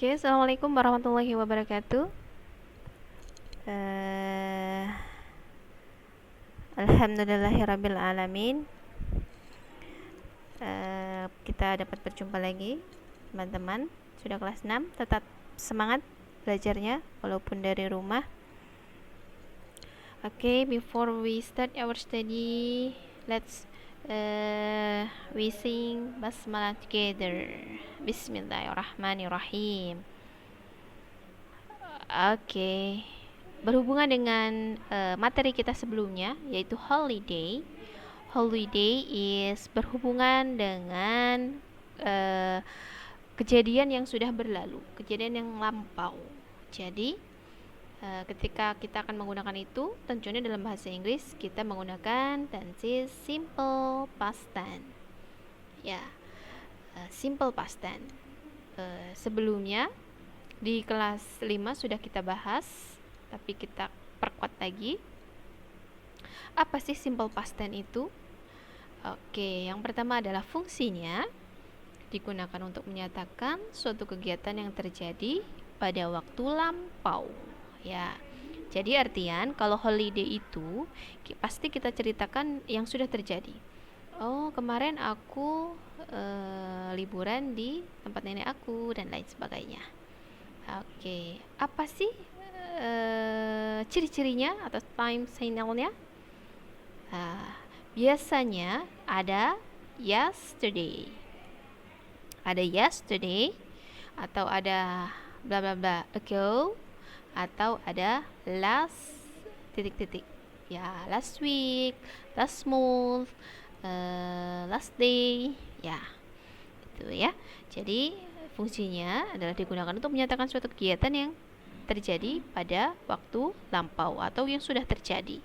Oke, assalamualaikum warahmatullahi wabarakatuh. Eh, Alhamdulillahirabbil alamin. Kita dapat berjumpa lagi, teman-teman. Sudah kelas 6, tetap semangat belajarnya walaupun dari rumah. Oke, before we start our study, let's we sing basmalah together. Bismillahirrahmanirrahim. Oke. Berhubungan dengan materi kita sebelumnya, yaitu holiday. Holiday is berhubungan dengan kejadian yang sudah berlalu, kejadian yang lampau. Jadi ketika kita akan menggunakan itu, tentunya dalam bahasa Inggris kita menggunakan tense simple past tense. Ya, simple past tense. Sebelumnya di kelas 5 sudah kita bahas, tapi kita perkuat lagi. Apa sih simple past tense itu? Oke, yang pertama adalah fungsinya digunakan untuk menyatakan suatu kegiatan yang terjadi pada waktu lampau. Ya, jadi artian kalau holiday itu pasti kita ceritakan yang sudah terjadi. Oh, kemarin aku liburan di tempat nenek aku dan lain sebagainya. Oke, apa sih ciri-cirinya atau time signalnya? Biasanya ada yesterday, atau ada bla bla bla ago, atau ada last titik-titik. Ya, last week, last month, last day. Ya, itu ya. Jadi fungsinya adalah digunakan untuk menyatakan suatu kegiatan yang terjadi pada waktu lampau atau yang sudah terjadi.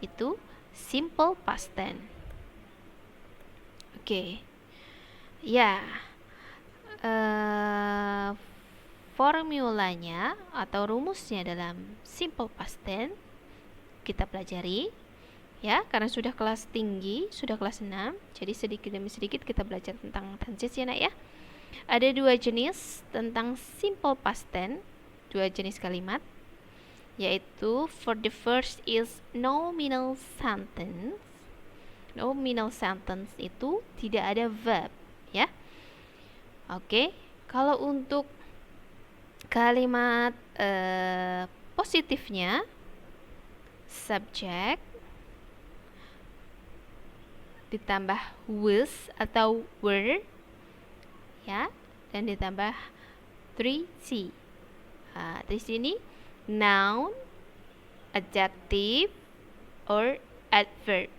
Itu simple past tense. Oke. Ya. Formulanya atau rumusnya dalam simple past tense kita pelajari ya, karena sudah kelas tinggi, sudah kelas 6, jadi sedikit demi sedikit kita belajar tentang tenses ya nak ya. Ada dua jenis tentang simple past tense, dua jenis kalimat, yaitu for the first is nominal sentence. Nominal sentence itu tidak ada verb ya. Oke, kalau untuk kalimat positifnya subject ditambah was atau were ya, dan ditambah 3C. Di sini noun, adjective, or adverb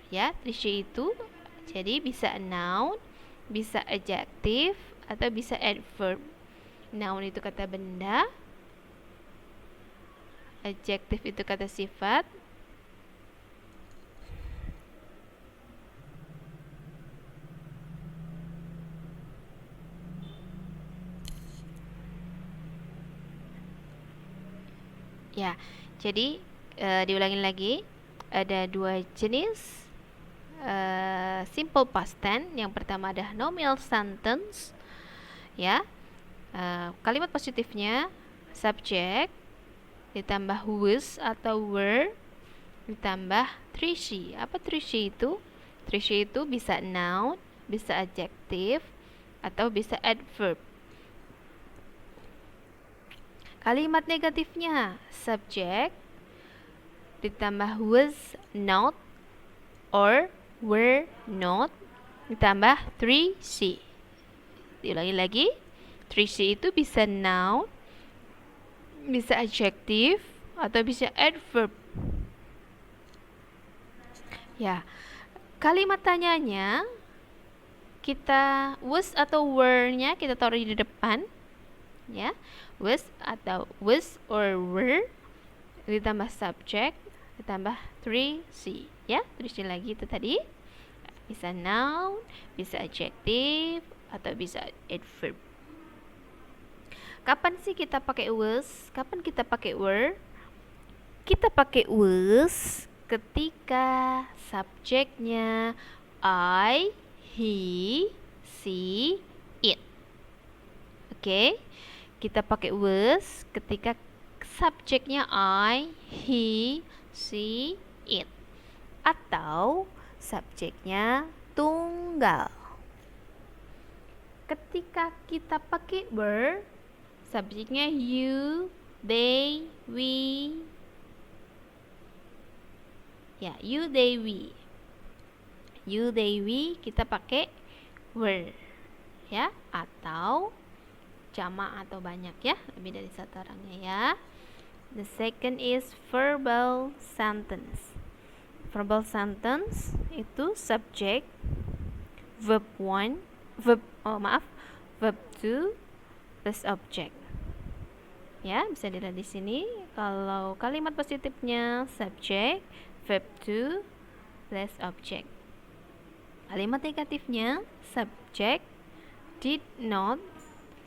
ya. 3C itu jadi bisa noun, bisa adjective, atau bisa adverb. Noun itu kata benda, adjective itu kata sifat, ya. Jadi diulangin lagi, ada dua jenis simple past tense. Yang pertama ada nominal sentence ya. Kalimat positifnya subject ditambah was atau were ditambah 3C. Apa 3C itu? 3C itu bisa noun, bisa adjective, atau bisa adverb. Kalimat negatifnya subject ditambah was not or were not ditambah 3C. Diulangi lagi, 3C itu bisa noun, bisa adjective, atau bisa adverb. Ya, kalimat tanyanya kita was atau were-nya kita taruh di depan ya. Was atau was or were ditambah subject ditambah 3C ya. 3C lagi itu tadi bisa noun, bisa adjective, atau bisa adverb. Kapan sih kita pakai was? Kapan kita pakai were? Kita pakai was ketika subjeknya I, he, she, it. Oke. kita pakai was ketika subjeknya I, he, she, it, atau subjeknya tunggal. Ketika kita pakai were, subjeknya you, they, we. Ya, you, they, we. You, they, we kita pakai were. Ya, atau jamak atau banyak ya, lebih dari satu orangnya ya. The second is verbal sentence. Verbal sentence itu subject, verb 1, verb 2 plus object. Ya, bisa dilihat di sini. Kalau kalimat positifnya subject, verb 2 plus object. Kalimat negatifnya subject, did not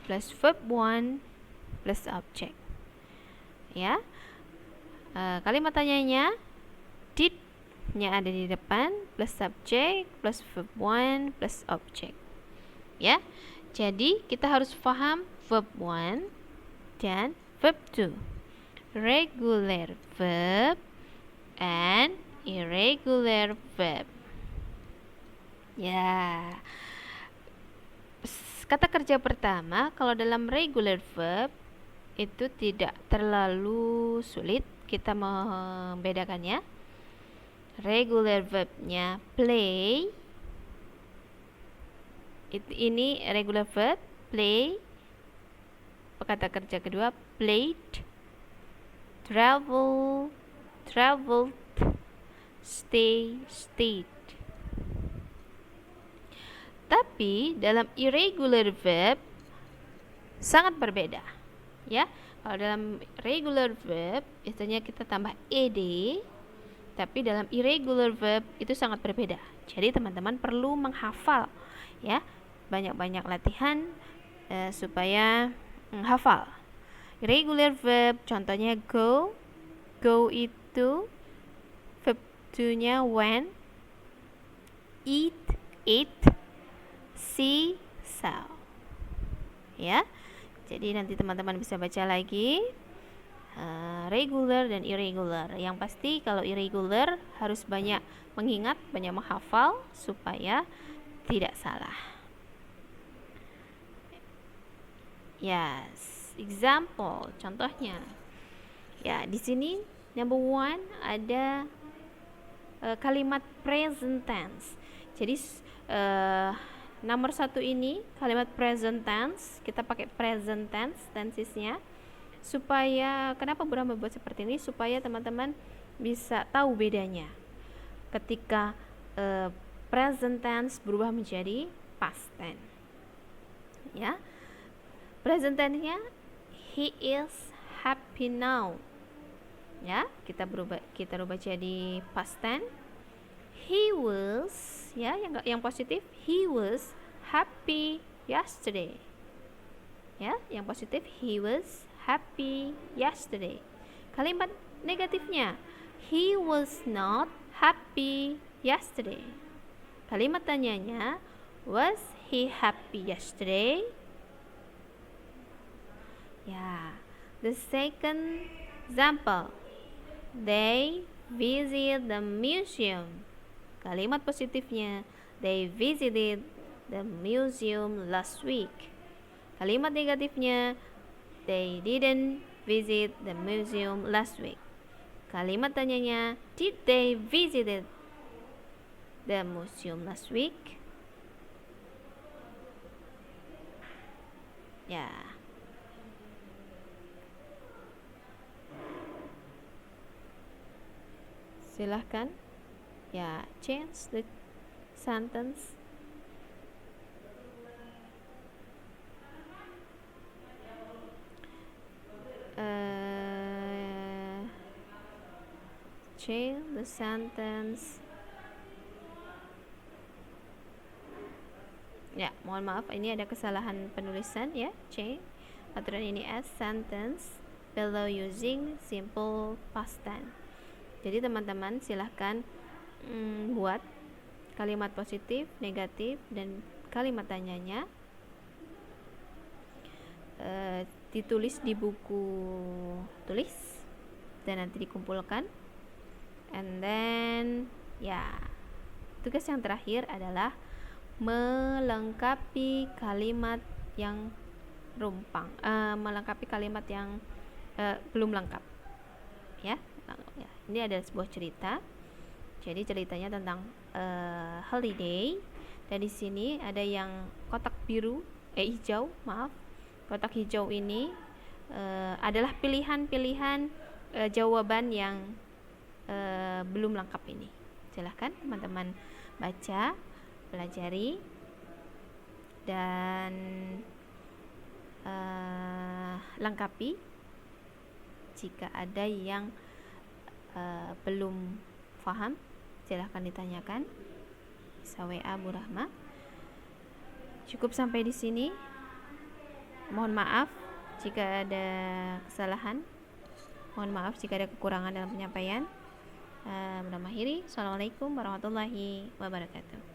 plus verb 1 plus object. Ya, kalimat tanyanya did-nya ada di depan plus subject plus verb 1 plus object. Ya, jadi kita harus paham verb 1 dan verb 2, regular verb and irregular verb. Ya, kata kerja pertama, kalau dalam regular verb itu tidak terlalu sulit kita membedakannya. Regular verbnya play, ini regular verb play. Kata kerja kedua played, travel, traveled, stay, stayed. Tapi dalam irregular verb sangat berbeda. Ya, kalau dalam regular verb biasanya kita tambah ed, tapi dalam irregular verb itu sangat berbeda. Jadi teman-teman perlu menghafal ya, banyak-banyak latihan supaya hafal. Irregular verb contohnya go, go itu verb 2-nya when, eat, ate, see, saw. Ya, jadi nanti teman-teman bisa baca lagi regular dan irregular. Yang pasti kalau irregular harus banyak mengingat, banyak menghafal supaya tidak salah. Yes, example, contohnya. Ya, di sini number 1 ada kalimat present tense. Jadi nomor 1 ini kalimat present tense, kita pakai present tense tensesnya supaya, kenapa Burhan membuat seperti ini, supaya teman-teman bisa tahu bedanya ketika present tense berubah menjadi past tense. Ya, present tense-nya he is happy now. Ya, kita rubah jadi past tense. He was, ya, yang positif, he was happy yesterday. Ya, yang positif, he was happy yesterday. Kalimat negatifnya, he was not happy yesterday. Kalimat tanyanya, was he happy yesterday? Ya, the second example, they visit the museum. Kalimat positifnya, they visited the museum last week. Kalimat negatifnya, they didn't visit the museum last week. Kalimat tanyanya, did they visit the museum last week? Ya. Silahkan. Ya, change the sentence. Change the sentence. Ya, mohon maaf, ini ada kesalahan penulisan ya. Change aturan ini as sentence below using simple past tense. Jadi teman-teman silahkan buat kalimat positif, negatif, dan kalimat tanyanya. ditulis di buku tulis dan nanti dikumpulkan. And then tugas yang terakhir adalah melengkapi kalimat yang rumpang, melengkapi kalimat yang belum lengkap. Ya, ini adalah sebuah cerita. Jadi ceritanya tentang holiday. Dan di sini ada yang kotak hijau, Kotak hijau ini adalah pilihan-pilihan jawaban yang belum lengkap ini. Silahkan teman-teman baca, pelajari, dan lengkapi. Jika ada yang belum paham, silahkan ditanyakan. Bisa WA Bu Rahma. Cukup sampai di sini. Mohon maaf jika ada kesalahan. Mohon maaf jika ada kekurangan dalam penyampaian. Assalamualaikum warahmatullahi wabarakatuh.